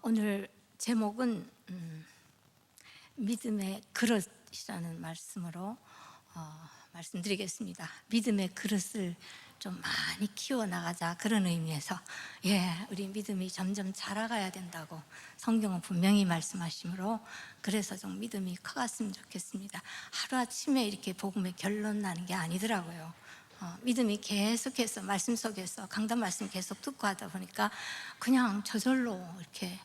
오늘 제목은 믿음의 그릇이라는 말씀으로 말씀드리겠습니다. 믿음의 그릇을 좀 많이 키워나가자, 그런 의미에서 우리 믿음이 점점 자라가야 된다고 성경은 분명히 말씀하시므로, 그래서 좀 믿음이 커갔으면 좋겠습니다. 하루아침에 이렇게 복음의 결론 나는 게 아니더라고요. 믿음이 계속해서 말씀 속에서 강단 말씀 계속 듣고 하다 보니까 그냥 저절로 이렇게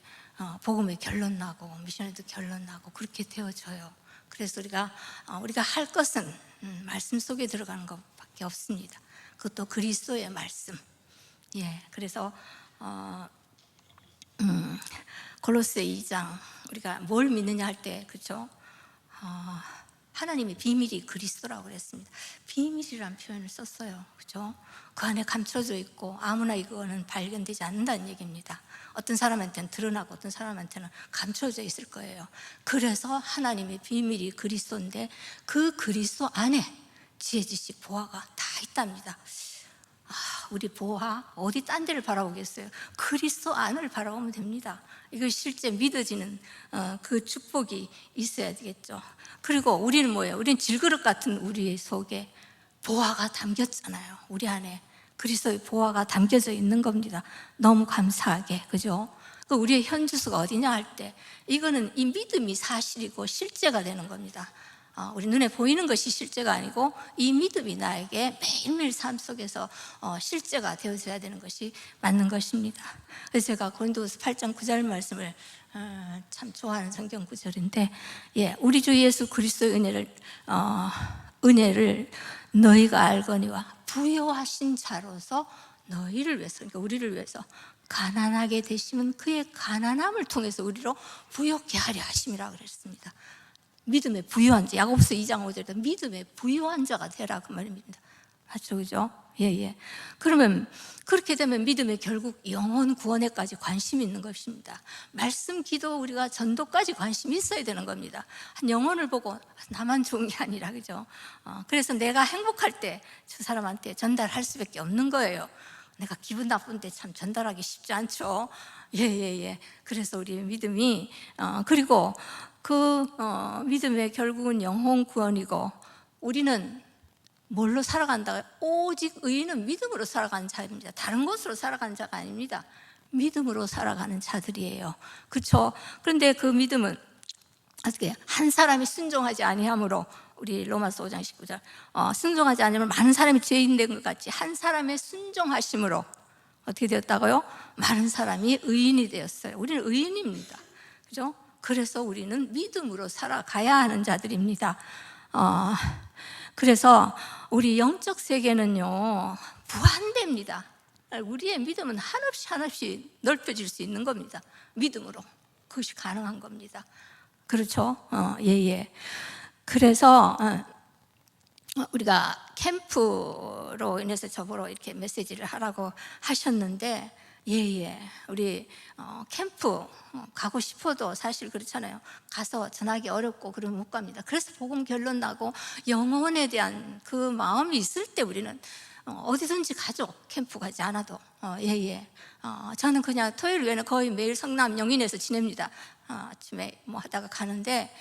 복음의 결론 나고 미션에도 결론 나고 그렇게 되어져요. 그래서 우리가 할 것은 말씀 속에 들어가는 것밖에 없습니다. 그것도 그리스도의 말씀. 그래서 골로새 2장, 우리가 뭘 믿느냐 할 때, 그렇죠? 하나님의 비밀이 그리스도라고 그랬습니다. 비밀이라는 표현을 썼어요. 그죠? 그 안에 감춰져 있고 아무나 이거는 발견되지 않는다는 얘기입니다. 어떤 사람한테는 드러나고 어떤 사람한테는 감춰져 있을 거예요. 그래서 하나님의 비밀이 그리스도인데, 그 그리스도 안에 지혜, 지식, 보화가 다 있답니다. 우리 보화 어디 딴 데를 바라보겠어요? 그리스도 안을 바라보면 됩니다. 이거 실제 믿어지는 그 축복이 있어야 되겠죠. 그리고 우리는 뭐예요? 우리는 질그릇 같은 우리 속에 보화가 담겼잖아요. 우리 안에 그리스도의 보화가 담겨져 있는 겁니다. 너무 감사하게, 그죠? 우리의 현주소가 어디냐 할 때, 이거는 이 믿음이 사실이고 실제가 되는 겁니다. 우리 눈에 보이는 것이 실제가 아니고 이 믿음이 나에게 매일매일 삶 속에서 실제가 되어져야 되는 것이 맞는 것입니다. 그래서 제가 고린도후서 8장 9절 말씀을 참 좋아하는 성경 구절인데, 우리 주 예수 그리스도의 은혜를 너희가 알거니와 부요하신 자로서 너희를 위해서, 그러니까 우리를 위해서 가난하게 되시면 그의 가난함을 통해서 우리로 부요케 하려 하심이라 그랬습니다. 믿음의 부유한 자, 야고보서 2장 5절에 믿음의 부유한 자가 되라, 그 말입니다. 맞죠, 그죠? 그러면 그렇게 되면 믿음의 결국 영혼 구원에까지 관심이 있는 것입니다. 말씀, 기도, 우리가 전도까지 관심이 있어야 되는 겁니다. 한 영혼을 보고 나만 좋은 게 아니라, 그죠? 그래서 내가 행복할 때 저 사람한테 전달할 수밖에 없는 거예요. 내가 기분 나쁜데 참 전달하기 쉽지 않죠. 그래서 우리 믿음이 그리고 믿음의 결국은 영혼 구원이고, 우리는 뭘로 살아간다? 오직 의인은 믿음으로 살아가는 자입니다. 다른 것으로 살아가는 자가 아닙니다. 믿음으로 살아가는 자들이에요. 그렇죠? 그런데 그 믿음은 어떻게, 한 사람이 순종하지 아니함으로, 우리 로마서 5장 19절, 순종하지 않으면 많은 사람이 죄인 된 것 같이 한 사람의 순종하심으로 어떻게 되었다고요? 많은 사람이 의인이 되었어요. 우리는 의인입니다. 그죠? 그래서 우리는 믿음으로 살아가야 하는 자들입니다. 그래서 우리 영적 세계는요, 무한대입니다. 우리의 믿음은 한없이 넓혀질 수 있는 겁니다. 믿음으로 그것이 가능한 겁니다. 그렇죠? 그래서 우리가 캠프로 인해서 저보러 이렇게 메시지를 하라고 하셨는데, 우리 캠프 가고 싶어도 사실 그렇잖아요. 가서 전하기 어렵고 그러면 못 갑니다. 그래서 복음 결론 나고 영혼에 대한 그 마음이 있을 때 우리는 어디든지 가죠. 캠프 가지 않아도. 저는 그냥 토요일 외에는 거의 매일 성남 영인에서 지냅니다. 아침에 뭐 하다가 가는데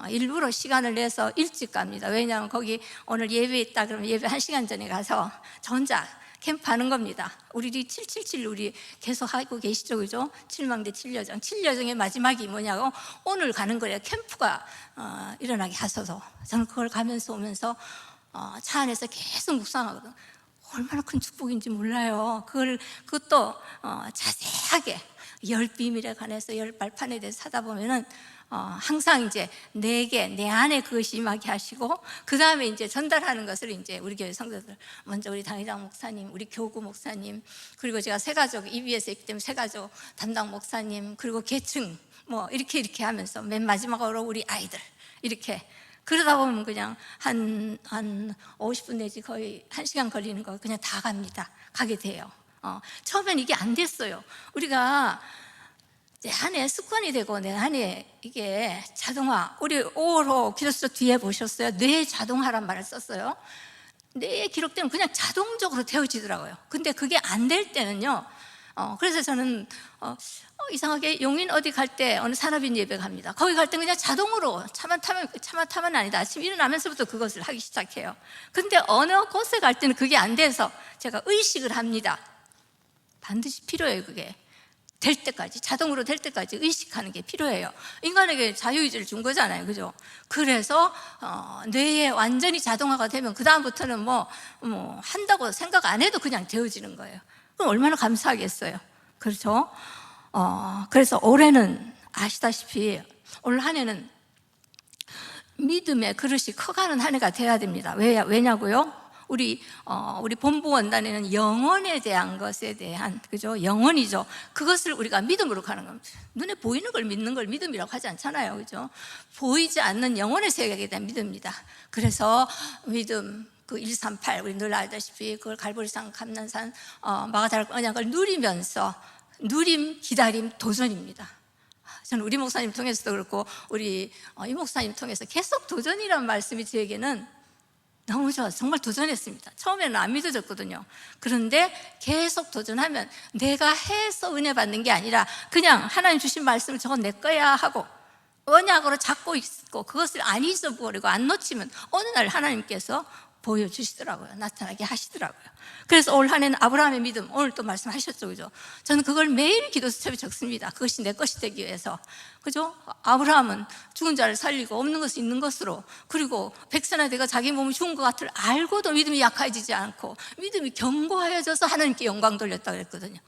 일부러 시간을 내서 일찍 갑니다. 왜냐하면 거기 오늘 예배 있다 그러면 예배 1시간 전에 가서 저 혼자 캠프하는 겁니다. 우리 777 우리 계속 하고 계시죠, 그죠? 7망대 7여정, 7여정의 마지막이 뭐냐고, 오늘 가는 거예요. 캠프가 일어나게 하셔서 저는 그걸 가면서 오면서 차 안에서 계속 묵상하거든. 얼마나 큰 축복인지 몰라요. 그것도 자세하게 열 비밀에 관해서, 열 발판에 대해서 하다 보면은 항상 이제 내게, 내 안에 그것이 임하게 하시고, 그 다음에 이제 전달하는 것을 이제 우리 교회 성도들, 먼저 우리 당회장 목사님, 우리 교구 목사님, 그리고 제가 새가족 EBS에 있기 때문에 새가족 담당 목사님, 그리고 계층 뭐 이렇게 하면서 맨 마지막으로 우리 아이들, 이렇게 그러다 보면 그냥 한 50분 내지 거의 1시간 걸리는 거 그냥 다 가게 돼요. 처음엔 이게 안 됐어요. 우리가 내 안에 습관이 되고 내 안에 이게 자동화, 우리 5월호 기도서 뒤에 보셨어요? 뇌 자동화란 말을 썼어요. 뇌에 기록되면 그냥 자동적으로 되어지더라고요. 근데 그게 안 될 때는요, 그래서 저는 이상하게 용인 어디 갈 때 어느 산업인 예배 갑니다. 거기 갈 때 그냥 자동으로 차만 타면 아니다. 아침 일어나면서부터 그것을 하기 시작해요. 근데 어느 곳에 갈 때는 그게 안 돼서 제가 의식을 합니다. 반드시 필요해요. 그게 될 때까지, 자동으로 될 때까지 의식하는 게 필요해요. 인간에게 자유의지를 준 거잖아요, 그죠? 그래서 뇌에 완전히 자동화가 되면 그 다음부터는 뭐 한다고 생각 안 해도 그냥 되어지는 거예요. 그럼 얼마나 감사하겠어요. 그렇죠? 그래서 올해는 아시다시피 올 한 해는 믿음의 그릇이 커가는 한 해가 돼야 됩니다. 왜냐고요? 우리 본부 원단에는 영혼에 대한 것에 대한, 그죠? 영혼이죠. 그것을 우리가 믿음으로 가는 겁니다. 눈에 보이는 걸 믿는 걸 믿음이라고 하지 않잖아요, 그죠? 보이지 않는 영혼의 세계에 대한 믿음입니다. 그래서 믿음, 그 138, 우리 늘 알다시피 그걸 갈보리산, 감난산, 마가다락 언약을 누리면서 누림, 기다림, 도전입니다. 저는 우리 목사님 통해서도 그렇고 우리 이 목사님 통해서 계속 도전이라는 말씀이 저에게는 너무 좋아서 정말 도전했습니다. 처음에는 안 믿어졌거든요. 그런데 계속 도전하면 내가 해서 은혜 받는 게 아니라 그냥 하나님 주신 말씀을 저건 내 거야 하고 언약으로 잡고 있고 그것을 안 잊어버리고 안 놓치면 어느 날 하나님께서 보여주시더라고요. 나타나게 하시더라고요. 그래서 올 한 해는 아브라함의 믿음, 오늘 또 말씀하셨죠, 그죠? 저는 그걸 매일 기도 수첩에 적습니다. 그것이 내 것이 되기 위해서, 그죠? 아브라함은 죽은 자를 살리고 없는 것을 있는 것으로, 그리고 백선아대가 자기 몸이 죽은 것 같을 알고도 믿음이 약해지지 않고 믿음이 견고해져서 하나님께 영광 돌렸다고 그랬거든요.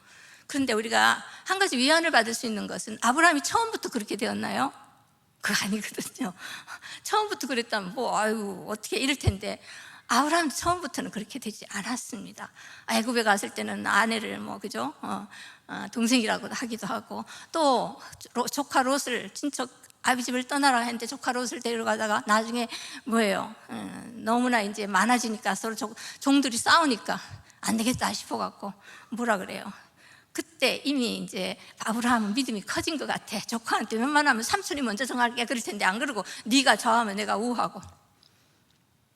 그런데 우리가 한 가지 위안을 받을 수 있는 것은 아브라함이 처음부터 그렇게 되었나요? 그거 아니거든요. 처음부터 그랬다면 아이고 어떻게 이럴 텐데, 아브라함 처음부터는 그렇게 되지 않았습니다. 애굽에 갔을 때는 아내를 그죠? 동생이라고 하기도 하고, 또 조카 롯을 친척 아비집을 떠나라 했는데 조카 롯을 데려가다가 나중에 너무나 이제 많아지니까 서로 종들이 싸우니까 안 되겠다 싶어갖고 뭐라 그래요? 그때 이미 이제 아브라함은 믿음이 커진 것 같아. 조카한테 웬만하면 삼촌이 먼저 정할게 그럴 텐데 안 그러고 네가 좌하면 내가 우하고.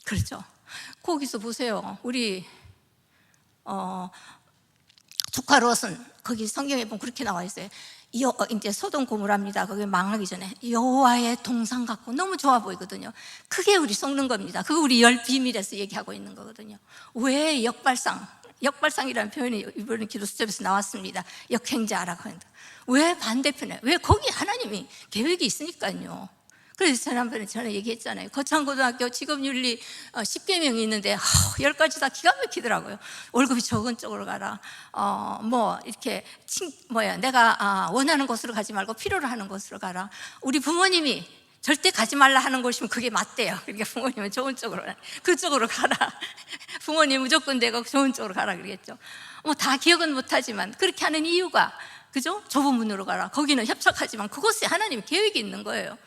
그렇죠? 거기서 보세요. 우리 조카 롯은 거기 성경에 보면 그렇게 나와 있어요. 이제 소돔 고모라입니다. 거기 망하기 전에 여호와의 동상 같고 너무 좋아 보이거든요. 그게 우리 속는 겁니다. 그거 우리 열 비밀에서 얘기하고 있는 거거든요. 왜 역발상이라는 표현이 이번에 기도 수첩에서 나왔습니다. 역행자라고 하는데 왜 반대편에, 왜 거기 하나님이 계획이 있으니까요. 그래서 지난번에 저는 얘기했잖아요. 거창고등학교 직업윤리 10개명이 있는데 10가지 다 기가 막히더라고요. 월급이 적은 쪽으로 가라, 이렇게 내가 원하는 곳으로 가지 말고 필요로 하는 곳으로 가라. 우리 부모님이 절대 가지 말라 하는 곳이면 그게 맞대요. 그러니까 부모님은 좋은 쪽으로, 그쪽으로 가라. 부모님 무조건 되고 좋은 쪽으로 가라 그러겠죠. 다 기억은 못하지만 그렇게 하는 이유가, 그죠? 좁은 문으로 가라. 거기는 협착하지만 그곳에 하나님 계획이 있는 거예요.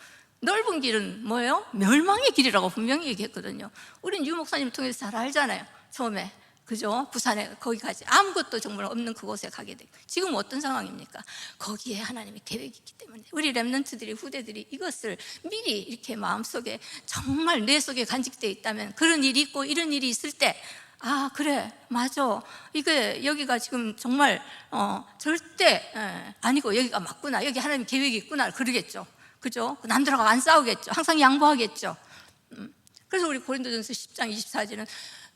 넓은 길은 뭐예요? 멸망의 길이라고 분명히 얘기했거든요. 우린 유 목사님 통해서 잘 알잖아요. 처음에, 그죠? 부산에 거기까지 아무것도 정말 없는 그곳에 가게 되고, 지금 어떤 상황입니까? 거기에 하나님의 계획이 있기 때문에 우리 랩런트들이, 후대들이 이것을 미리 이렇게 마음속에 정말 내 속에 간직되어 있다면, 그런 일이 있고 이런 일이 있을 때 그래, 맞아, 이게 여기가 지금 정말 절대 아니고 여기가 맞구나, 여기 하나님 계획이 있구나 그러겠죠. 그죠? 남들하고 안 싸우겠죠. 항상 양보하겠죠. 그래서 우리 고린도전서 10장 24절은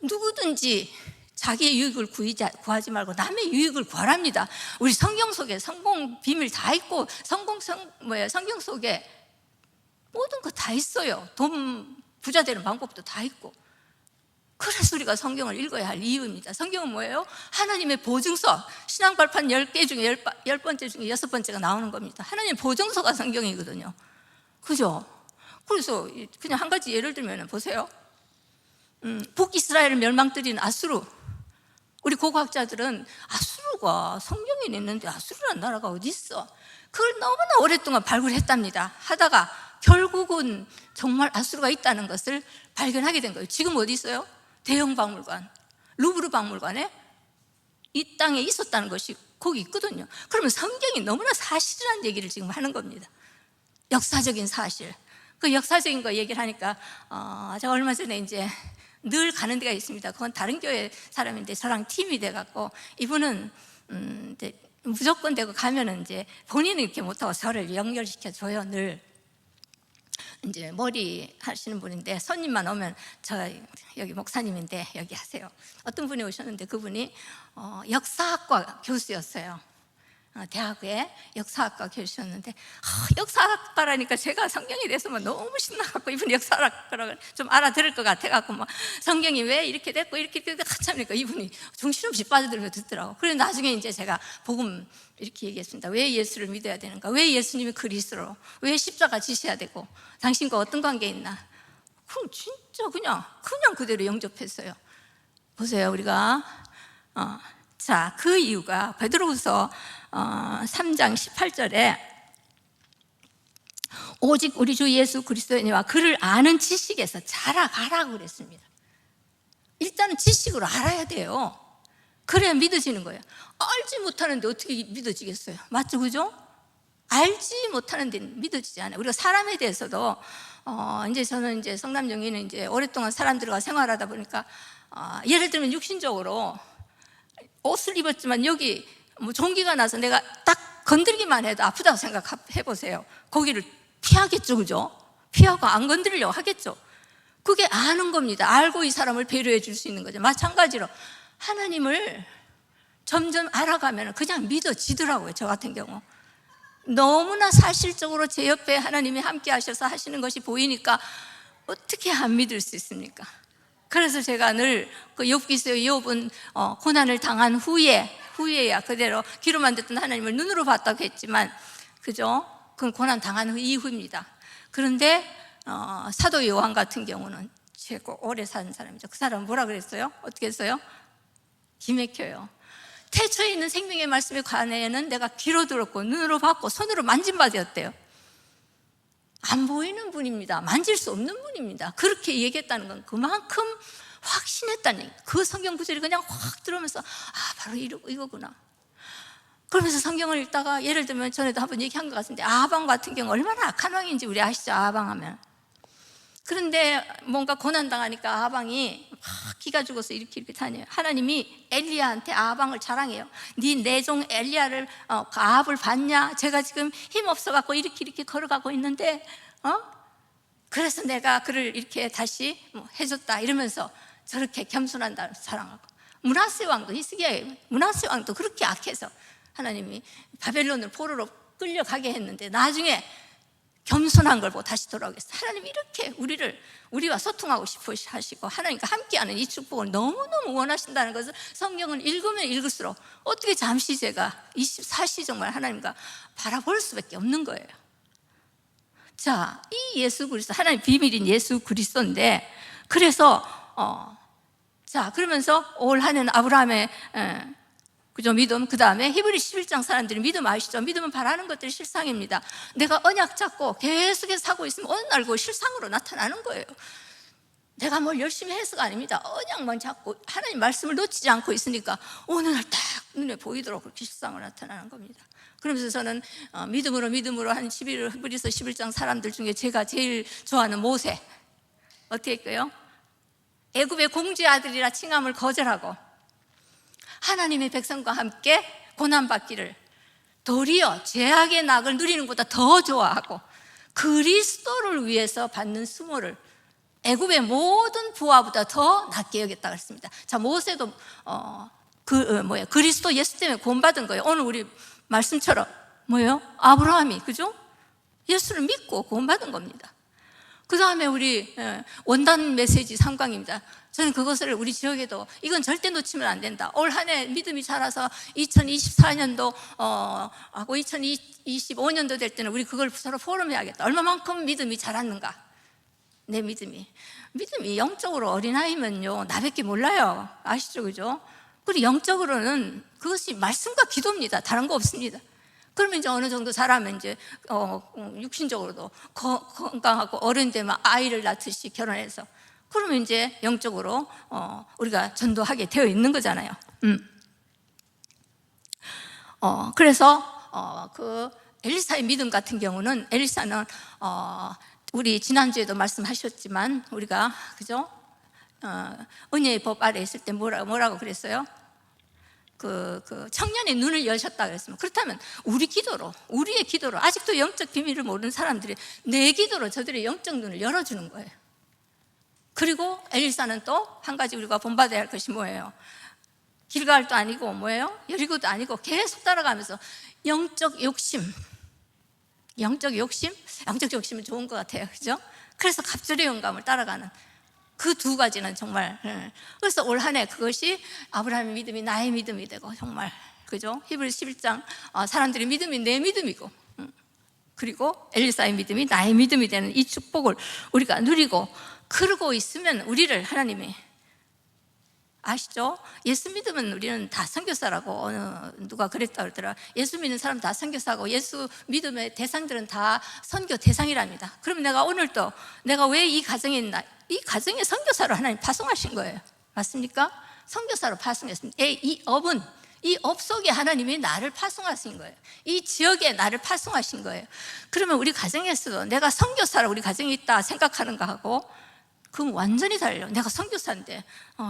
누구든지 자기의 유익을 구하지 말고 남의 유익을 구하랍니다. 우리 성경 속에 성공 비밀 다 있고, 성경 속에 모든 거 다 있어요. 돈 부자 되는 방법도 다 있고. 그래서 우리가 성경을 읽어야 할 이유입니다. 성경은 뭐예요? 하나님의 보증서. 신앙 발판 10개 중에 10번째 중에 6번째가 나오는 겁니다. 하나님의 보증서가 성경이거든요. 그죠? 그래서 그냥 한 가지 예를 들면 보세요. 북이스라엘을 멸망뜨린 아수르. 우리 고고학자들은 아수르가 성경에 있는데 아수르라는 나라가 어디 있어? 그걸 너무나 오랫동안 발굴했답니다. 하다가 결국은 정말 아수르가 있다는 것을 발견하게 된 거예요. 지금 어디 있어요? 대형 박물관, 루브르 박물관에 이 땅에 있었다는 것이 거기 있거든요. 그러면 성경이 너무나 사실이라는 얘기를 지금 하는 겁니다. 역사적인 사실. 그 역사적인 거 얘기를 하니까 제가 얼마 전에 이제 늘 가는 데가 있습니다. 그건 다른 교회 사람인데 저랑 팀이 돼갖고, 이분은 이제 무조건 되고 가면은 이제 본인은 이렇게 못하고 저를 연결시켜 줘요. 늘 이제 머리 하시는 분인데 손님만 오면 저 여기 목사님인데 여기 하세요. 어떤 분이 오셨는데 그분이 역사학과 교수였어요. 대학에 역사학과 교수였는데 역사학과라니까 제가 성경에 대해서만 너무 신나갖고 이분이 역사학과라고 좀 알아들을 것 같아갖고 막 성경이 왜 이렇게 됐고 이렇게 하니까 이분이 정신없이 빠져들며 듣더라고. 그래서 나중에 이제 제가 복음 이렇게 얘기했습니다. 왜 예수를 믿어야 되는가? 왜 예수님이 그리스도로? 왜 십자가 지셔야 되고? 당신과 어떤 관계 있나? 그럼 진짜 그냥 그대로 영접했어요. 보세요, 우리가 자, 그 이유가 베드로후서 3장 18절에 오직 우리 주 예수 그리스도니와 그를 아는 지식에서 자라가라고 그랬습니다. 일단은 지식으로 알아야 돼요. 그래야 믿어지는 거예요. 알지 못하는데 어떻게 믿어지겠어요? 맞죠, 그죠? 알지 못하는데 믿어지지 않아요. 우리가 사람에 대해서도 이제 저는 이제 성남정의는 이제 오랫동안 사람들과 생활하다 보니까 예를 들면 육신적으로 옷을 입었지만 여기 뭐 종기가 나서 내가 딱 건들기만 해도 아프다고 생각해 보세요. 거기를 피하겠죠, 그죠? 피하고 안 건드리려고 하겠죠. 그게 아는 겁니다. 알고 이 사람을 배려해 줄 수 있는 거죠. 마찬가지로 하나님을 점점 알아가면 그냥 믿어지더라고요. 저 같은 경우 너무나 사실적으로 제 옆에 하나님이 함께 하셔서 하시는 것이 보이니까 어떻게 안 믿을 수 있습니까? 그래서 제가 늘 그 욥기서 욥은 고난을 당한 후에야 그대로 귀로만 듣던 하나님을 눈으로 봤다고 했지만 그죠? 그건 고난 당한 후 이후입니다. 그런데 사도 요한 같은 경우는 최고 오래 산 사람이죠. 그 사람은 뭐라 그랬어요? 어떻게 했어요? 기맥혀요. 태초에 있는 생명의 말씀에 관해는 내가 귀로 들었고 눈으로 봤고 손으로 만진 바 되었대요. 안 보이는 분입니다. 만질 수 없는 분입니다. 그렇게 얘기했다는 건 그만큼 확신했다는 얘기. 그 성경 구절이 그냥 확 들어오면서 바로 이거구나. 그러면서 성경을 읽다가 예를 들면 전에도 한번 얘기한 것 같은데 아방 같은 경우 얼마나 악한 왕인지 우리 아시죠? 아방 하면. 그런데 뭔가 고난당하니까 아방이 막 기가 죽어서 이렇게 다녀요. 하나님이 엘리야한테 아방을 자랑해요. 네 내종 엘리야를 아합을 봤냐? 제가 지금 힘없어갖고 이렇게 걸어가고 있는데 그래서 내가 그를 이렇게 다시 해줬다 이러면서 저렇게 겸손한다 자랑하고. 므낫세 왕도 히스기야의 므낫세 왕도 그렇게 악해서 하나님이 바벨론을 포로로 끌려가게 했는데 나중에 겸손한 걸 보고 다시 돌아오겠어요. 하나님이 이렇게 우리와 소통하고 싶어 하시고 하나님과 함께하는 이 축복을 너무너무 원하신다는 것을 성경을 읽으면 읽을수록 어떻게 잠시 제가 24시 정말 하나님과 바라볼 수밖에 없는 거예요. 자, 이 예수 그리스도 하나님 비밀인 예수 그리스도인데 그래서 자 그러면서 올 한 해는 아브라함의 그죠? 믿음. 그 다음에 히브리 11장 사람들이 믿음 아시죠? 믿음은 바라는 것들이 실상입니다. 내가 언약 잡고 계속해서 하고 있으면 어느 날 그 실상으로 나타나는 거예요. 내가 뭘 열심히 해서가 아닙니다. 언약만 잡고 하나님 말씀을 놓치지 않고 있으니까 어느 날 딱 눈에 보이도록 그렇게 실상으로 나타나는 겁니다. 그러면서 저는 믿음으로 한 히브리서 11장 사람들 중에 제가 제일 좋아하는 모세 어떻게 했고요? 애굽의 공주의 아들이라 칭함을 거절하고 하나님의 백성과 함께 고난받기를 도리어 죄악의 낙을 누리는 것보다 더 좋아하고 그리스도를 위해서 받는 수모를 애굽의 모든 부하보다 더 낫게 여겼다고 했습니다. 자, 모세도 그리스도 예수 때문에 구원받은 거예요. 오늘 우리 말씀처럼 뭐예요? 아브라함이 그죠? 예수를 믿고 구원받은 겁니다. 그 다음에 우리 원단 메시지 3강입니다. 저는 그것을 우리 지역에도 이건 절대 놓치면 안 된다. 올 한 해 믿음이 자라서 2024년도 하고 2025년도 될 때는 우리 그걸 서로 포럼해야겠다. 얼마만큼 믿음이 자랐는가? 내 믿음이 영적으로 어린아이면요 나밖에 몰라요. 아시죠, 그죠? 그리고 영적으로는 그것이 말씀과 기도입니다. 다른 거 없습니다. 그러면 이제 어느 정도 자라면 이제 육신적으로도 건강하고 어른 되면 아이를 낳듯이 결혼해서 그러면 이제 영적으로 우리가 전도하게 되어 있는 거잖아요. 그래서 그 엘리사의 믿음 같은 경우는 엘리사는 우리 지난주에도 말씀하셨지만 우리가 그죠? 은혜의 법 아래 있을 때 뭐라고 그랬어요? 그 청년의 눈을 여셨다 그랬습니다. 그렇다면 우리의 기도로 아직도 영적 비밀을 모르는 사람들이 내 기도로 저들의 영적 눈을 열어주는 거예요. 그리고 엘리사는 또 한 가지 우리가 본받아야 할 것이 뭐예요? 길갈도 아니고 뭐예요? 여리고도 아니고 계속 따라가면서 영적 욕심은 좋은 것 같아요, 그죠? 그래서 갑절의 영감을 따라가는 그 두 가지는 정말. 그래서 올 한 해 그것이 아브라함의 믿음이 나의 믿음이 되고, 정말, 그죠? 히브리서 11장 사람들의 믿음이 내 믿음이고, 그리고 엘리사의 믿음이 나의 믿음이 되는 이 축복을 우리가 누리고 그러고 있으면 우리를 하나님이, 아시죠? 예수 믿으면 우리는 다 선교사라고 누가 그랬다 그러더라. 예수 믿는 사람 다 선교사고 예수 믿음의 대상들은 다 선교 대상이랍니다. 그러면 내가 오늘도 내가 왜 이 가정에 있나? 이 가정에 선교사로 하나님 파송하신 거예요. 맞습니까? 선교사로 파송했습니다. 이 업 속에 하나님이 나를 파송하신 거예요. 이 지역에 나를 파송하신 거예요. 그러면 우리 가정에서도 내가 선교사로 우리 가정에 있다 생각하는 거하고 그럼 완전히 달라요. 내가 선교사인데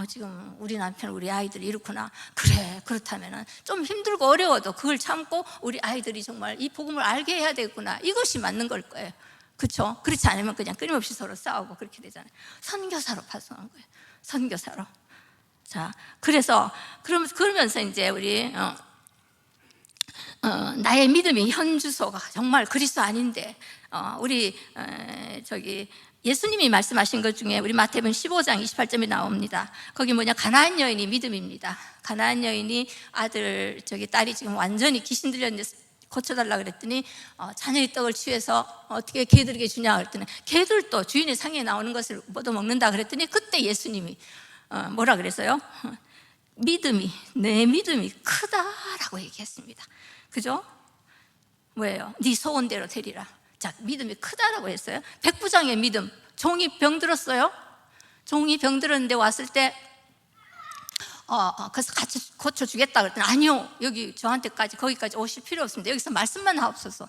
지금 우리 남편, 우리 아이들이 이렇구나. 그래, 그렇다면 좀 힘들고 어려워도 그걸 참고 우리 아이들이 정말 이 복음을 알게 해야 되겠구나. 이것이 맞는 걸 거예요. 그렇죠? 그렇지 않으면 그냥 끊임없이 서로 싸우고 그렇게 되잖아요. 선교사로 파송한 거예요. 선교사로. 자, 그래서 그러면서 이제 우리 나의 믿음이 현 주소가 정말 그리스도 아닌데 우리 예수님이 말씀하신 것 중에 우리 마태복음 15장 28절에 나옵니다. 거기 뭐냐, 가나안 여인이 믿음입니다. 가나안 여인이 딸이 지금 완전히 귀신 들렸는데 고쳐달라 그랬더니 자녀의 떡을 취해서 어떻게 개들에게 주냐 그랬더니 개들도 주인의 상에 나오는 것을 얻어먹는다 그랬더니 그때 예수님이 뭐라 그랬어요? 내 믿음이 크다라고 얘기했습니다. 그죠? 뭐예요? 네 소원대로 되리라. 자, 믿음이 크다라고 했어요. 백부장의 믿음. 종이 병들었어요. 종이 병들었는데 왔을 때 그래서 같이 고쳐주겠다 그랬더니 아니요, 여기 저한테까지 거기까지 오실 필요 없습니다. 여기서 말씀만 하옵소서.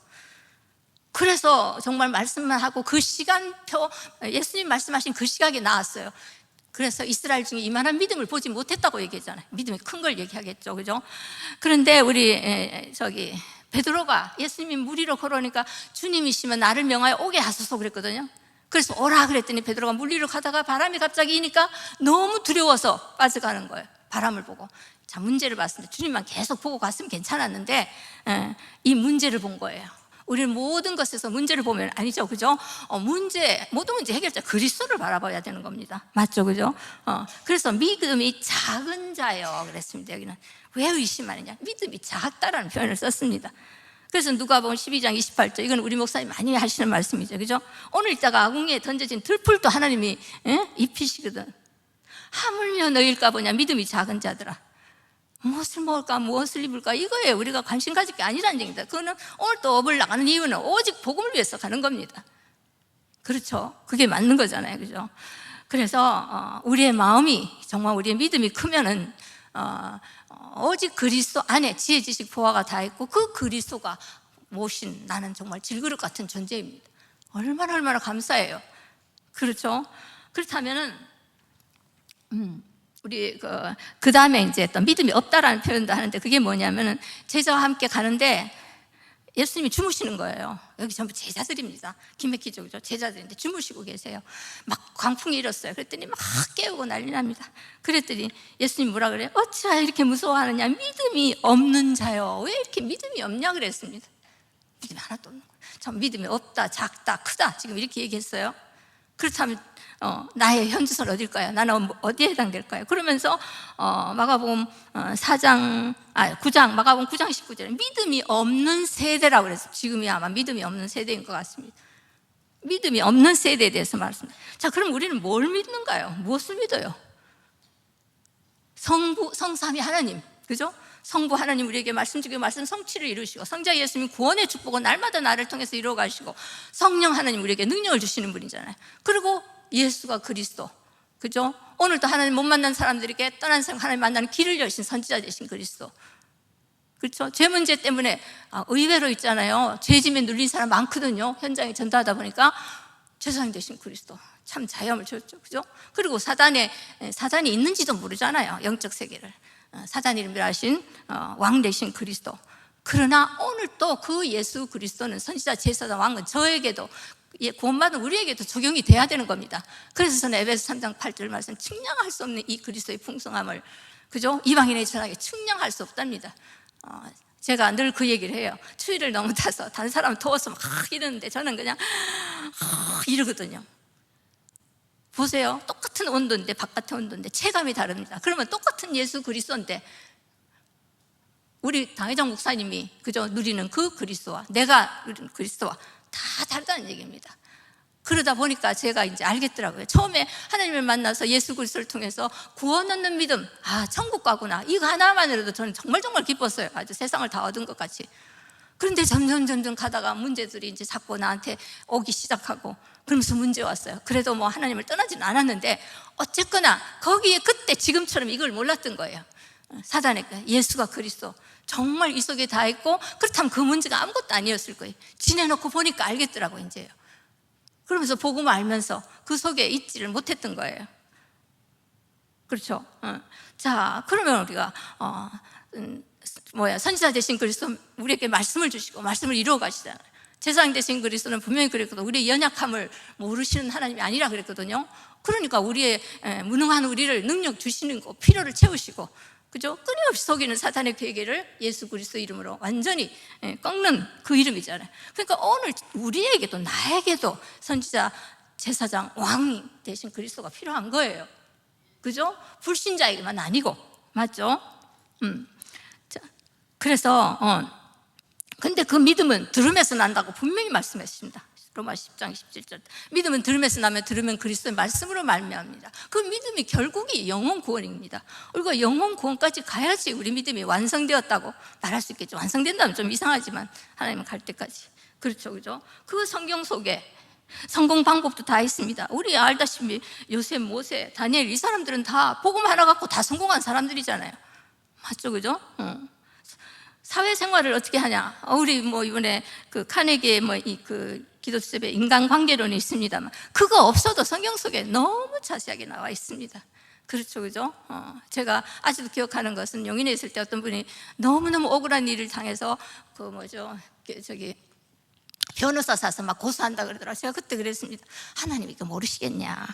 그래서 정말 말씀만 하고 그 시간표, 예수님 말씀하신 그 시각에 나왔어요. 그래서 이스라엘 중에 이만한 믿음을 보지 못했다고 얘기했잖아요. 믿음이 큰 걸 얘기하겠죠, 그죠? 그런데 우리 베드로가 예수님이 물 위로 걸어오니까 주님이시면 나를 명하여 오게 하소서 그랬거든요. 그래서 오라 그랬더니 베드로가 물 위로 가다가 바람이 갑자기 이니까 너무 두려워서 빠져가는 거예요. 바람을 보고. 자, 문제를 봤습니다. 주님만 계속 보고 갔으면 괜찮았는데 이 문제를 본 거예요. 우리는 모든 것에서 문제를 보면 아니죠, 그죠? 모든 문제 해결자 그리스도를 바라봐야 되는 겁니다. 맞죠, 그죠? 그래서 믿음이 작은 자요 그랬습니다. 여기는 왜 의심하느냐? 믿음이 작다라는 표현을 썼습니다. 그래서 누가복음 12장 28절, 이건 우리 목사님 많이 하시는 말씀이죠, 그죠? 오늘 이따가 아궁이에 던져진 들풀도 하나님이 입히시거든. 하물며 너희일까 보냐, 믿음이 작은 자들아. 무엇을 먹을까, 무엇을 입을까, 이거에 우리가 관심 가질 게 아니라는 얘기입니다. 그거는 오늘 또 업을 나가는 이유는 오직 복음을 위해서 가는 겁니다. 그렇죠? 그게 맞는 거잖아요, 그죠? 그래서 우리의 마음이, 정말 우리의 믿음이 크면은 오직 그리스도 안에 지혜, 지식, 보화가 다 있고 그 그리스도가 모신 나는 정말 질그릇 같은 존재입니다. 얼마나 감사해요. 그렇죠? 그렇다면은 우리 그 다음에 이제 또 믿음이 없다라는 표현도 하는데 그게 뭐냐면은 제자와 함께 가는데 예수님이 주무시는 거예요. 여기 전부 제자들입니다. 김맥기죠, 그죠? 제자들인데 주무시고 계세요. 막 광풍이 일었어요. 그랬더니 막 깨우고 난리 납니다. 그랬더니 예수님 뭐라 그래요? 어찌하여 이렇게 무서워하느냐? 믿음이 없는 자요. 왜 이렇게 믿음이 없냐 그랬습니다. 믿음이 하나도 없는 거예요. 참 믿음이 없다, 작다, 크다 지금 이렇게 얘기했어요. 그렇다면 나의 현주소는 어딜까요? 나는 어디에 해당될까요? 그러면서 마가복음 9장 마가복음 9장 19절에 믿음이 없는 세대라고 그랬어요. 지금이 아마 믿음이 없는 세대인 것 같습니다. 믿음이 없는 세대에 대해서 말씀합니다. 자, 그럼 우리는 뭘 믿는가요? 무엇을 믿어요? 성삼위 하나님, 그죠? 성부 하나님 우리에게 말씀 주기로 말씀 성취를 이루시고, 성자 예수님 구원의 축복은 날마다 나를 통해서 이루어 가시고, 성령 하나님 우리에게 능력을 주시는 분이잖아요. 그리고 예수가 그리스도, 그죠? 오늘도 하나님 못 만난 사람들에게 떠난 사람 하나님 만나는 길을 여신 선지자 되신 그리스도, 그렇죠? 죄 문제 때문에 의외로 있잖아요. 죄짐에 눌린 사람 많거든요. 현장에 전도하다 보니까 죄사님 되신 그리스도, 참 자염을 줬죠, 그죠? 그리고 사단이 있는지도 모르잖아요, 영적 세계를. 사단 이름이라 하신 왕 되신 그리스도. 그러나 오늘 또 그 예수 그리스도는 선지자, 제사장, 왕은 저에게도, 구원받은 우리에게도 적용이 돼야 되는 겁니다. 그래서 저는 에베소 3장 8절 말씀, 측량할 수 없는 이 그리스도의 풍성함을, 그죠? 이방인의 전하게 측량할 수 없답니다. 제가 늘 그 얘기를 해요. 추위를 너무 타서 다른 사람은 더워서 막 이러는데 저는 그냥 이러거든요. 보세요. 똑같은 온도인데, 바깥의 온도인데 체감이 다릅니다. 그러면 똑같은 예수 그리스도인데 우리 당회장 목사님이 그저 누리는 그 그리스도와 내가 누리는 그리스도와 다 다르다는 얘기입니다. 그러다 보니까 제가 이제 알겠더라고요. 처음에 하나님을 만나서 예수 그리스도를 통해서 구원 얻는 믿음, 천국 가구나, 이거 하나만으로도 저는 정말 기뻤어요. 아주 세상을 다 얻은 것 같이. 그런데 점점 가다가 문제들이 이제 자꾸 나한테 오기 시작하고, 그러면서 문제 왔어요. 그래도 뭐 하나님을 떠나지는 않았는데 어쨌거나 거기에 그때 지금처럼 이걸 몰랐던 거예요. 사단에게 예수가 그리스도, 정말 이 속에 다 있고, 그렇다면 그 문제가 아무것도 아니었을 거예요. 지내놓고 보니까 알겠더라고요, 이제요. 그러면서 복음을 알면서 그 속에 있지를 못했던 거예요. 그렇죠? 자, 그러면 우리가 선지자 되신 그리스도 우리에게 말씀을 주시고 말씀을 이루어 가시잖아요. 제사장 되신 그리스도는 분명히 그랬거든요. 우리의 연약함을 모르시는 하나님이 아니라 그랬거든요. 그러니까 우리의 무능한 우리를 능력 주시는 거, 필요를 채우시고, 그죠? 끊임없이 속이는 사탄의 괴계를 예수 그리스도 이름으로 완전히 꺾는 그 이름이잖아요. 그러니까 오늘 우리에게도, 나에게도 선지자, 제사장, 왕이 되신 그리스도가 필요한 거예요. 그죠? 불신자에게만 아니고, 맞죠? 자, 그래서 근데 그 믿음은 들음에서 난다고 분명히 말씀했습니다. 로마 10장 17절. 믿음은 들음에서 나면 들으면 그리스도의 말씀으로 말미암습니다. 그 믿음이 결국이 영혼 구원입니다. 우리가 영혼 구원까지 가야지 우리 믿음이 완성되었다고 말할 수 있겠죠. 완성된다면 좀 이상하지만 하나님은 갈 때까지. 그렇죠, 그죠? 그 성경 속에 성공 방법도 다 있습니다. 우리 알다시피 요셉, 모세, 다니엘, 이 사람들은 다 복음 하나 갖고 다 성공한 사람들이잖아요. 맞죠, 그죠? 사회생활을 어떻게 하냐? 우리 이번에 그 카네기의 그 기도수첩에 인간관계론이 있습니다만, 그거 없어도 성경 속에 너무 자세하게 나와 있습니다. 그렇죠, 그죠? 제가 아직도 기억하는 것은, 용인에 있을 때 어떤 분이 너무너무 억울한 일을 당해서 변호사 사서 막 고소한다 그러더라고요. 제가 그때 그랬습니다. 하나님 이거 모르시겠냐?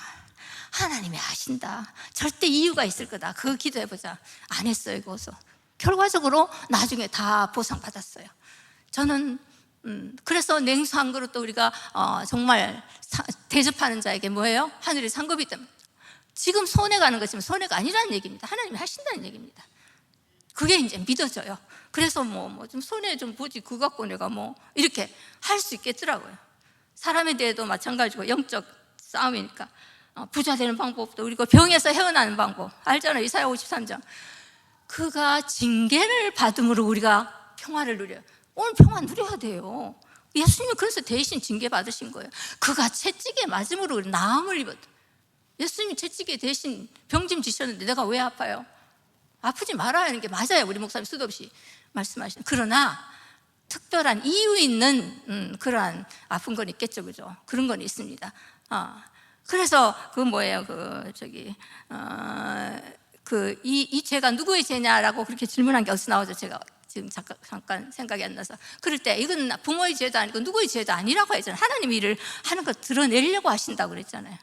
하나님이 아신다. 절대 이유가 있을 거다. 그거 기도해보자. 안 했어요, 고소. 결과적으로 나중에 다 보상받았어요. 저는 그래서 냉수 한 그릇도 우리가 정말 대접하는 자에게 뭐예요? 하늘의 상급이 때문에. 지금 손해가는 것이면 손해가 아니라는 얘기입니다. 하나님이 하신다는 얘기입니다. 그게 이제 믿어져요. 그래서 좀 손해 좀 보지, 그거 갖고 내가 이렇게 할 수 있겠더라고요. 사람에 대해도 마찬가지고 영적 싸움이니까. 부자 되는 방법도, 그리고 병에서 헤어나는 방법 알잖아요. 이사야 53장. 그가 징계를 받음으로 우리가 평화를 누려요. 오늘 평화 누려야 돼요. 예수님은 그래서 대신 징계 받으신 거예요. 그가 채찍에 맞음으로 우리 나음을 입었다. 예수님이 채찍에 대신 병짐 지셨는데 내가 왜 아파요? 아프지 말아야 하는 게 맞아요. 우리 목사님 수도 없이 말씀하시는. 그러나 특별한 이유 있는 그러한 아픈 건 있겠죠, 그죠? 그런 건 있습니다. 그래서 이 죄가 누구의 죄냐라고 그렇게 질문한 게 어디서 나오죠? 제가 지금 잠깐 생각이 안 나서. 그럴 때 이건 부모의 죄도 아니고 누구의 죄도 아니라고 했잖아요. 하나님 일을 하는 거 드러내려고 하신다고 그랬잖아요.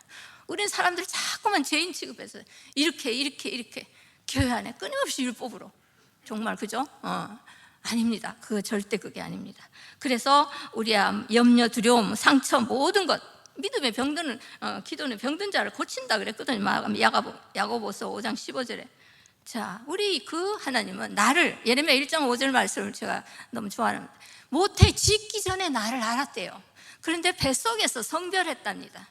우리는 사람들이 자꾸만 죄인 취급해서 이렇게 교회 안에 끊임없이 율법으로, 정말 그죠? 아닙니다. 절대 그게 아닙니다. 그래서 우리의 염려, 두려움, 상처, 모든 것, 믿음의 병드는 기도는 병든 자를 고친다 그랬거든요. 야고보서 5장 15절에. 자, 우리 그 하나님은 나를, 예레미야 1장 5절 말씀을 제가 너무 좋아합니다. 모태 짓기 전에 나를 알았대요. 그런데 뱃속에서 성별했답니다.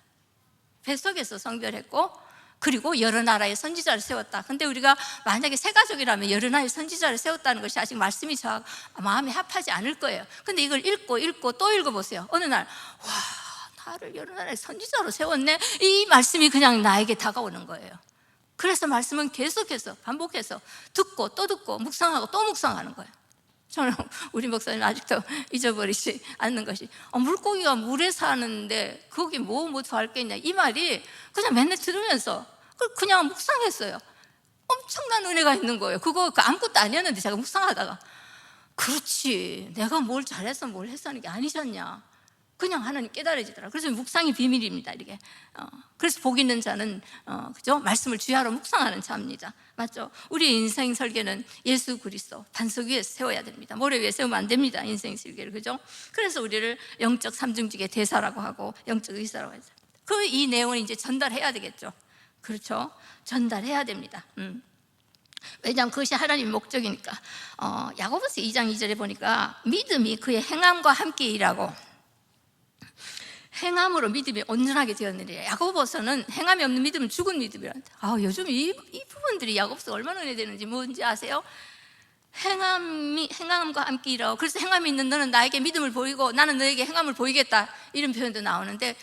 뱃속에서 성별했고, 그리고 여러 나라의 선지자를 세웠다. 근데 우리가 만약에 세 가족이라면 여러 나라의 선지자를 세웠다는 것이 아직 말씀이 저 마음에 합하지 않을 거예요. 근데 이걸 읽고 또 읽어보세요. 어느 날, 나를 여러 나라의 선지자로 세웠네? 이 말씀이 그냥 나에게 다가오는 거예요. 그래서 말씀은 계속해서 반복해서 듣고 또 듣고 묵상하고 또 묵상하는 거예요. 저는 우리 목사님 아직도 잊어버리지 않는 것이, 물고기가 물에 사는데 거기 뭐 더할 게 있냐, 이 말이 그냥 맨날 들으면서 그냥 묵상했어요. 엄청난 은혜가 있는 거예요. 그거 아무것도 아니었는데 제가 묵상하다가, 그렇지, 내가 뭘 잘해서 뭘 했어 하는 게 아니셨냐, 그냥 하나님 깨달아지더라. 그래서 묵상이 비밀입니다. 이게 그래서 복 있는 자는 그죠? 말씀을 주야로 묵상하는 자입니다. 맞죠? 우리 인생 설계는 예수 그리스도 반석 위에 세워야 됩니다. 모래 위에 세우면 안 됩니다. 인생 설계를, 그죠? 그래서 우리를 영적 삼중직의 대사라고 하고 영적 의사라고 하죠. 이 내용을 이제 전달해야 되겠죠. 그렇죠? 전달해야 됩니다. 왜냐하면 그것이 하나님의 목적이니까. 야고보서 2장 2절에 보니까 믿음이 그의 행함과 함께 일하고 행함으로 믿음이 온전하게 되었느니라. 야고보서는 행함이 없는 믿음은 죽은 믿음이란다. 요즘 이 부분들이 야고보서 얼마나 은혜되는지 뭔지 아세요? 행함과 함께 일하고, 그래서 행함이 있는 너는 나에게 믿음을 보이고 나는 너에게 행함을 보이겠다, 이런 표현도 나오는데,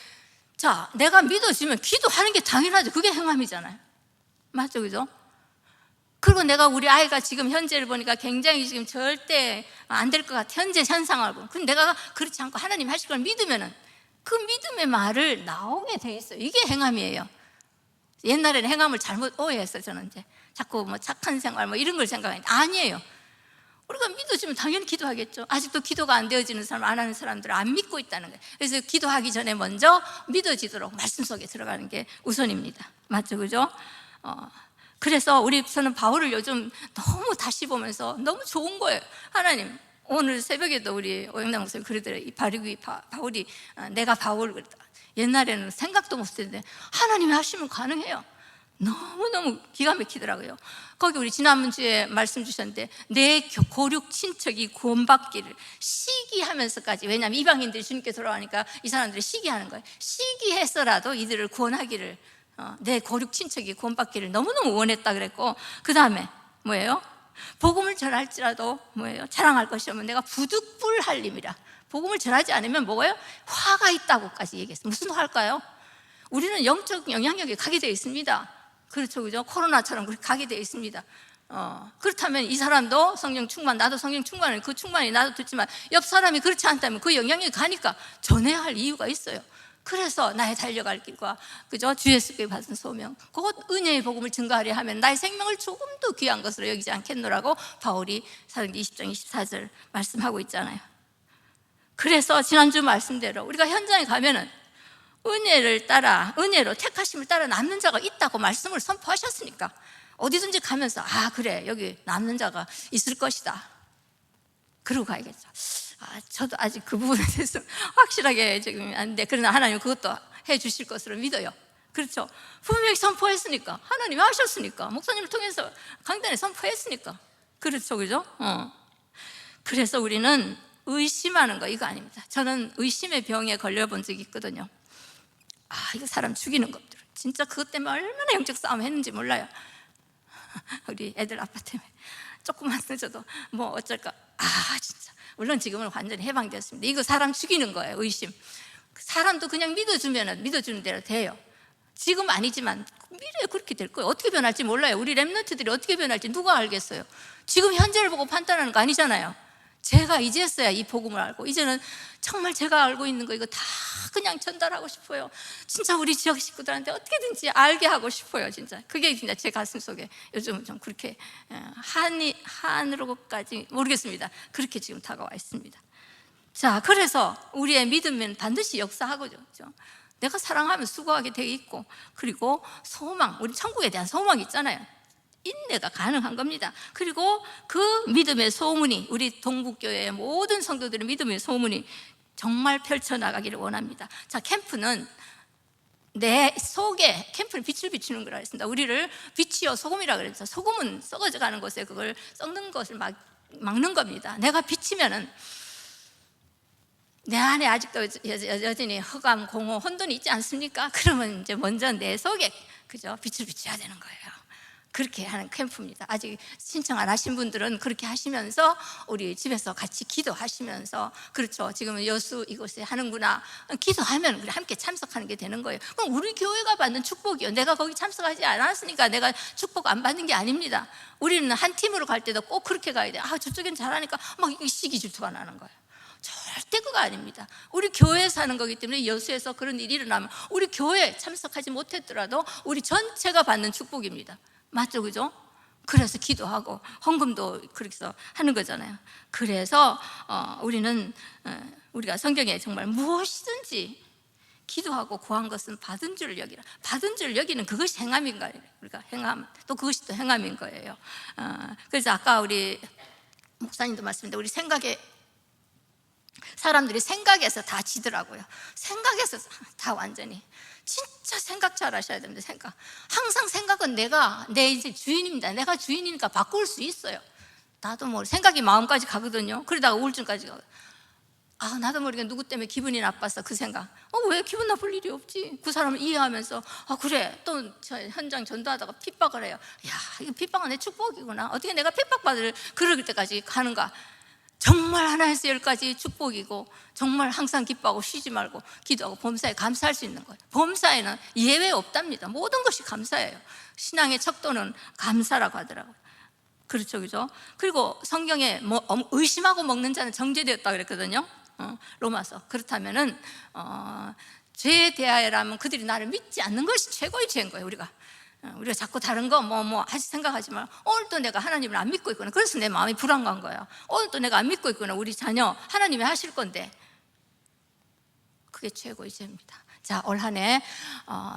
자, 내가 믿어지면 기도하는 게 당연하죠. 그게 행함이잖아요. 맞죠? 그죠? 그리고 내가 우리 아이가 지금 현재를 보니까 굉장히 지금 절대 안 될 것 같아. 현재 현상을 보면. 근데 내가 그렇지 않고 하나님 하실 걸 믿으면은 그 믿음의 말을 나오게 돼 있어요. 이게 행함이에요. 옛날에는 행함을 잘못 오해했어요. 저는 이제 자꾸 뭐 착한 생활 뭐 이런 걸 생각했는데 아니에요. 우리가 믿어지면 당연히 기도하겠죠. 아직도 기도가 안 되어지는 사람, 안 하는 사람들은 안 믿고 있다는 거예요. 그래서 기도하기 전에 먼저 믿어지도록 말씀 속에 들어가는 게 우선입니다. 맞죠? 그죠? 그래서 저는 바울을 요즘 너무 다시 보면서 너무 좋은 거예요. 하나님, 오늘 새벽에도 우리 오영남 목사님 그러더래요. 바울이 내가 바울 그랬다. 옛날에는 생각도 못 했는데 하나님이 하시면 가능해요. 너무너무 기가 막히더라고요. 거기 우리 지난주에 말씀 주셨는데, 내 고륙 친척이 구원받기를 시기하면서까지, 왜냐하면 이방인들이 주님께 돌아오니까 이 사람들이 시기하는 거예요. 시기해서라도 이들을 구원하기를, 내 고륙 친척이 구원받기를 너무너무 원했다 그랬고, 그 다음에 뭐예요? 복음을 전할지라도 뭐예요? 자랑할 것이 없으면 내가 부득불할림이라. 복음을 전하지 않으면 뭐예요? 화가 있다고까지 얘기했어요. 무슨 화일까요? 우리는 영적 영향력이 가게 되어 있습니다. 그렇죠, 그죠? 코로나처럼 그렇게 가게 되어 있습니다. 그렇다면 이 사람도 성령 충만, 나도 성령 충만을, 그 충만이 나도 듣지만 옆 사람이 그렇지 않다면 그 영향력이 가니까 전해야 할 이유가 있어요. 그래서 나의 달려갈 길과, 그죠? 주 예수께 받은 소명, 곧 은혜의 복음을 증거하려 하면 나의 생명을 조금 더 귀한 것으로 여기지 않겠노라고 바울이 사도행전 20장 24절 말씀하고 있잖아요. 그래서 지난주 말씀대로 우리가 현장에 가면은 은혜로 택하심을 따라 남는 자가 있다고 말씀을 선포하셨으니까 어디든지 가면서 그래, 여기 남는 자가 있을 것이다, 그러고 가야겠죠. 저도 아직 그 부분에 대해서 확실하게 지금 안 돼. 그러나 하나님 그것도 해 주실 것으로 믿어요. 그렇죠? 분명히 선포했으니까, 하나님이 하셨으니까, 목사님을 통해서 강단에 선포했으니까. 그렇죠, 그죠? 그래서 우리는 의심하는 거, 이거 아닙니다. 저는 의심의 병에 걸려본 적이 있거든요. 이거 사람 죽이는 것들, 진짜 그것 때문에 얼마나 영적 싸움 했는지 몰라요. 우리 애들 아빠 때문에 조금만 늦어도 뭐 어쩔까. 진짜 물론 지금은 완전히 해방되었습니다. 이거 사람 죽이는 거예요, 의심. 사람도 그냥 믿어주는 대로 돼요. 지금 아니지만 미래에 그렇게 될 거예요. 어떻게 변할지 몰라요. 우리 랩런트들이 어떻게 변할지 누가 알겠어요? 지금 현재를 보고 판단하는 거 아니잖아요. 제가 이제서야 이 복음을 알고, 이제는 정말 제가 알고 있는 거 이거 다 그냥 전달하고 싶어요. 진짜 우리 지역 식구들한테 어떻게든지 알게 하고 싶어요. 진짜 그게 진짜 제 가슴 속에 요즘 좀 그렇게 한으로까지 모르겠습니다. 그렇게 지금 다가와 있습니다. 자, 그래서 우리의 믿음은 반드시 역사하고죠. 그렇죠? 내가 사랑하면 수고하게 되어 있고, 그리고 소망, 우리 천국에 대한 소망이 있잖아요. 인내가 가능한 겁니다. 그리고 그 믿음의 소문이, 우리 동북교회의 모든 성도들의 믿음의 소문이 정말 펼쳐나가기를 원합니다. 자, 캠프는 내 속에, 캠프는 빛을 비추는 거라 했습니다. 우리를 빛이요 소금이라 그랬죠. 소금은 썩어져 가는 곳에 그걸 썩는 것을 막는 겁니다. 내가 비치면은 내 안에 아직도 여전히 허감, 공허, 혼돈이 있지 않습니까? 그러면 이제 먼저 내 속에, 그죠? 빛을 비춰야 되는 거예요. 그렇게 하는 캠프입니다. 아직 신청 안 하신 분들은 그렇게 하시면서 우리 집에서 같이 기도하시면서, 그렇죠, 지금은 여수 이곳에 하는구나, 기도하면 우리 함께 참석하는 게 되는 거예요. 그럼 우리 교회가 받는 축복이요, 내가 거기 참석하지 않았으니까 내가 축복 안 받는 게 아닙니다. 우리는 한 팀으로 갈 때도 꼭 그렇게 가야 돼요. 저쪽엔 잘하니까 막 시기 질투가 나는 거예요. 절대 그거 아닙니다. 우리 교회에서 하는 거기 때문에 여수에서 그런 일이 일어나면 우리 교회 참석하지 못했더라도 우리 전체가 받는 축복입니다. 맞죠, 그죠? 그래서 기도하고 헌금도 그렇게 해서 하는 거잖아요. 그래서 우리는 우리가 성경에 정말 무엇이든지 기도하고 구한 것은 받은 줄 여기라. 받은 줄 여기는 그것이 행함인 거예요. 우리가 행함, 또 그것이 또 행함인 거예요. 그래서 아까 우리 목사님도 말씀인데, 우리 생각에, 사람들이 생각에서 다 지더라고요. 생각에서 다 완전히. 진짜 생각 잘 하셔야 됩니다. 생각. 항상 생각은 내가 내 이제 주인입니다. 내가 주인이니까 바꿀 수 있어요. 나도 뭐 생각이 마음까지 가거든요. 그러다가 우울증까지 가요. 나도 모르게 누구 때문에 기분이 나빴어. 그 생각. 왜 기분 나쁠 일이 없지? 그 사람을 이해하면서 그래. 또 저 현장 전도하다가 핍박을 해요. 야, 이거 핍박은 내 축복이구나. 어떻게 내가 핍박받을 그럴 때까지 가는가? 정말 하나에서 열까지 축복이고, 정말 항상 기뻐하고 쉬지 말고 기도하고 범사에 감사할 수 있는 거예요. 범사에는 예외 없답니다. 모든 것이 감사예요. 신앙의 척도는 감사라고 하더라고요. 그렇죠, 그죠? 그리고 성경에 의심하고 먹는 자는 정죄되었다 그랬거든요. 로마서. 그렇다면은 죄에 대하여라면 그들이 나를 믿지 않는 것이 최고의 죄인 거예요. 우리가 자꾸 다른 거 하지 생각하지 말. 오늘 또 내가 하나님을 안 믿고 있구나. 그래서 내 마음이 불안한 거예요. 오늘 또 내가 안 믿고 있구나. 우리 자녀 하나님이 하실 건데, 그게 최고의 죄입니다. 자, 올 한 해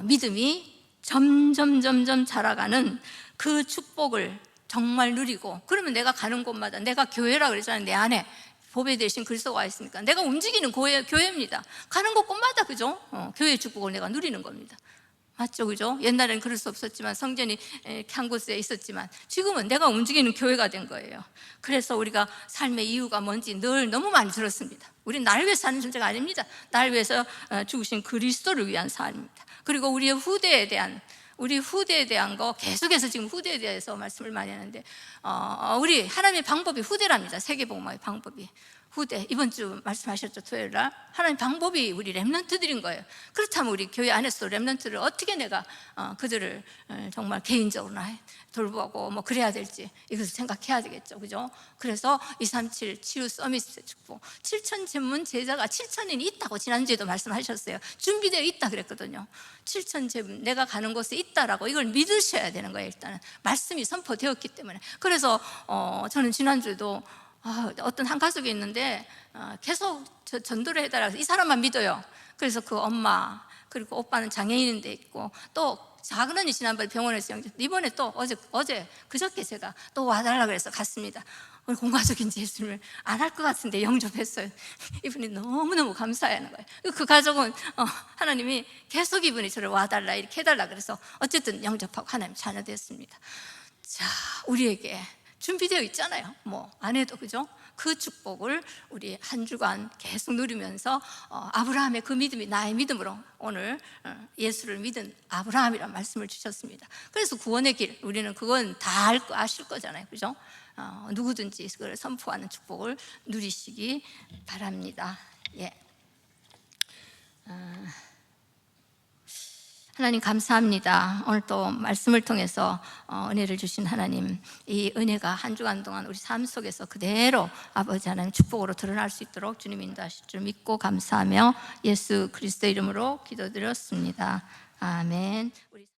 믿음이 점점 자라가는 그 축복을 정말 누리고, 그러면 내가 가는 곳마다, 내가 교회라 그랬잖아요. 내 안에 보배 대신 그리스도가 와 있으니까 내가 움직이는 교회입니다. 가는 곳마다, 그죠? 교회의 축복을 내가 누리는 겁니다. 맞죠, 그죠? 옛날에는 그럴 수 없었지만, 성전이 한 곳에 있었지만, 지금은 내가 움직이는 교회가 된 거예요. 그래서 우리가 삶의 이유가 뭔지 늘 너무 많이 들었습니다. 우리는 날 위해서 사는 존재가 아닙니다. 날 위해서 죽으신 그리스도를 위한 삶입니다. 그리고 우리 후대에 대한 거 계속해서 지금 후대에 대해서 말씀을 많이 하는데, 우리 하나님의 방법이 후대랍니다. 세계복음화의 방법이 후대. 이번 주 말씀하셨죠, 토요일날. 하나님 방법이 우리 렘넌트들인 거예요. 그렇다면 우리 교회 안에서 렘넌트를 어떻게 내가 그들을 정말 개인적으로 돌보고 그래야 될지, 이것을 생각해야 되겠죠, 그죠? 그래서 237 치유 서밋 축복, 7천 전문 제자가 7천인이 있다고 지난주에도 말씀하셨어요. 준비되어 있다 그랬거든요. 7천 제문, 내가 가는 곳에 있다라고, 이걸 믿으셔야 되는 거예요. 일단은 말씀이 선포되었기 때문에. 그래서 저는 지난주에도 어떤 한 가족이 있는데 계속 전도를 해달라고, 이 사람만 믿어요. 그래서 그 엄마, 그리고 오빠는 장애인인데 있고, 또 작은 언니 지난번에 병원에서 영접, 이번에 또 어제 그저께 제가 또 와달라고 해서 갔습니다. 우리 공가족인지 예수님을 안 할 것 같은데 영접했어요. 이분이 너무너무 감사해하는 거예요. 그 가족은 하나님이 계속 이분이 저를 와달라 이렇게 해달라 그래서 어쨌든 영접하고 하나님 자녀 됐습니다. 자, 우리에게 준비되어 있잖아요. 안 해도, 그죠? 그 축복을 우리 한 주간 계속 누리면서 아브라함의 그 믿음이 나의 믿음으로, 오늘 예수를 믿은 아브라함이라는 말씀을 주셨습니다. 그래서 구원의 길, 우리는 그건 다 아실 거잖아요, 그죠? 누구든지 그걸 선포하는 축복을 누리시기 바랍니다. 예. 하나님 감사합니다. 오늘 또 말씀을 통해서 은혜를 주신 하나님, 이 은혜가 한 주간 동안 우리 삶 속에서 그대로 아버지 하나님 축복으로 드러날 수 있도록 주님 인도하실 줄 믿고 감사하며 예수 그리스도 이름으로 기도드렸습니다. 아멘.